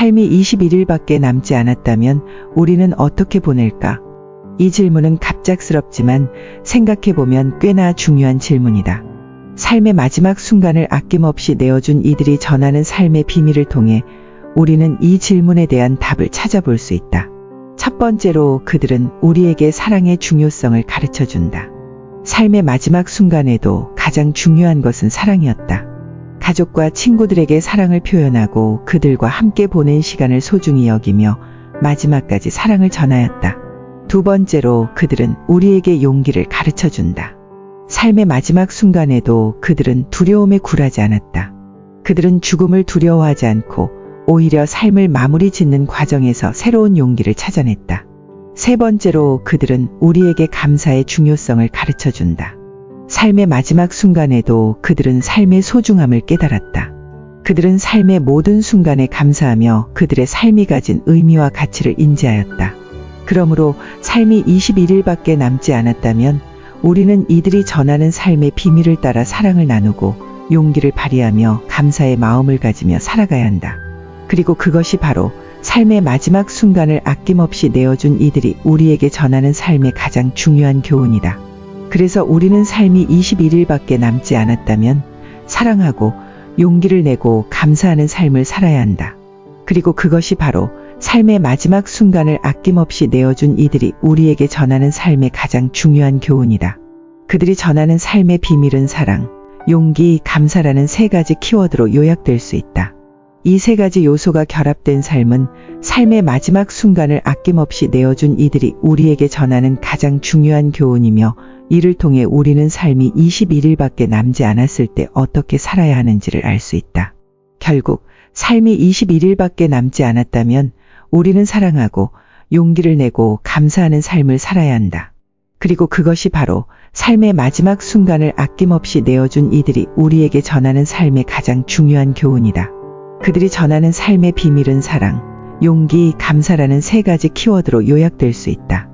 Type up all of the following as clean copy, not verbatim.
삶이 21일밖에 남지 않았다면 우리는 어떻게 보낼까? 이 질문은 갑작스럽지만 생각해보면 꽤나 중요한 질문이다. 삶의 마지막 순간을 아낌없이 내어준 이들이 전하는 삶의 비밀을 통해 우리는 이 질문에 대한 답을 찾아볼 수 있다. 첫 번째로 그들은 우리에게 사랑의 중요성을 가르쳐준다. 삶의 마지막 순간에도 가장 중요한 것은 사랑이었다. 가족과 친구들에게 사랑을 표현하고 그들과 함께 보낸 시간을 소중히 여기며 마지막까지 사랑을 전하였다. 두 번째로 그들은 우리에게 용기를 가르쳐준다. 삶의 마지막 순간에도 그들은 두려움에 굴하지 않았다. 그들은 죽음을 두려워하지 않고 오히려 삶을 마무리 짓는 과정에서 새로운 용기를 찾아냈다. 세 번째로 그들은 우리에게 감사의 중요성을 가르쳐준다. 삶의 마지막 순간에도 그들은 삶의 소중함을 깨달았다. 그들은 삶의 모든 순간에 감사하며 그들의 삶이 가진 의미와 가치를 인지하였다. 그러므로 삶이 21일밖에 남지 않았다면 우리는 이들이 전하는 삶의 비밀을 따라 사랑을 나누고 용기를 발휘하며 감사의 마음을 가지며 살아가야 한다. 그리고 그것이 바로 삶의 마지막 순간을 아낌없이 내어준 이들이 우리에게 전하는 삶의 가장 중요한 교훈이다. 그래서 우리는 삶이 21일밖에 남지 않았다면 사랑하고 용기를 내고 감사하는 삶을 살아야 한다. 그리고 그것이 바로 삶의 마지막 순간을 아낌없이 내어준 이들이 우리에게 전하는 삶의 가장 중요한 교훈이다. 그들이 전하는 삶의 비밀은 사랑, 용기, 감사라는 세 가지 키워드로 요약될 수 있다. 이 세 가지 요소가 결합된 삶은 삶의 마지막 순간을 아낌없이 내어준 이들이 우리에게 전하는 가장 중요한 교훈이며 이를 통해 우리는 삶이 21일밖에 남지 않았을 때 어떻게 살아야 하는지를 알 수 있다. 결국 삶이 21일밖에 남지 않았다면 우리는 사랑하고 용기를 내고 감사하는 삶을 살아야 한다. 그리고 그것이 바로 삶의 마지막 순간을 아낌없이 내어준 이들이 우리에게 전하는 삶의 가장 중요한 교훈이다. 그들이 전하는 삶의 비밀은 사랑, 용기, 감사라는 세 가지 키워드로 요약될 수 있다.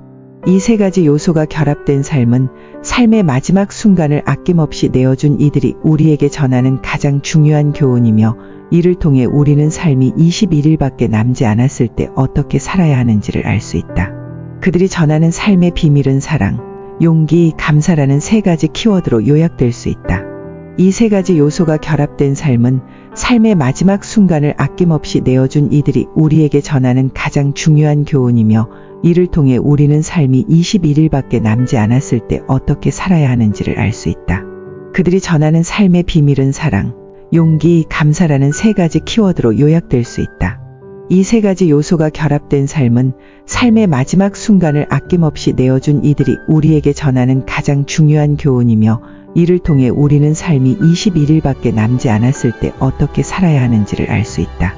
이 세 가지 요소가 결합된 삶은 삶의 마지막 순간을 아낌없이 내어준 이들이 우리에게 전하는 가장 중요한 교훈이며 이를 통해 우리는 삶이 21일밖에 남지 않았을 때 어떻게 살아야 하는지를 알 수 있다. 그들이 전하는 삶의 비밀은 사랑, 용기, 감사라는 세 가지 키워드로 요약될 수 있다. 이 세 가지 요소가 결합된 삶은 삶의 마지막 순간을 아낌없이 내어준 이들이 우리에게 전하는 가장 중요한 교훈이며 이를 통해 우리는 삶이 21일밖에 남지 않았을 때 어떻게 살아야 하는지를 알 수 있다. 그들이 전하는 삶의 비밀은 사랑, 용기, 감사라는 세 가지 키워드로 요약될 수 있다. 이 세 가지 요소가 결합된 삶은 삶의 마지막 순간을 아낌없이 내어준 이들이 우리에게 전하는 가장 중요한 교훈이며 이를 통해 우리는 삶이 21일밖에 남지 않았을 때 어떻게 살아야 하는지를 알 수 있다.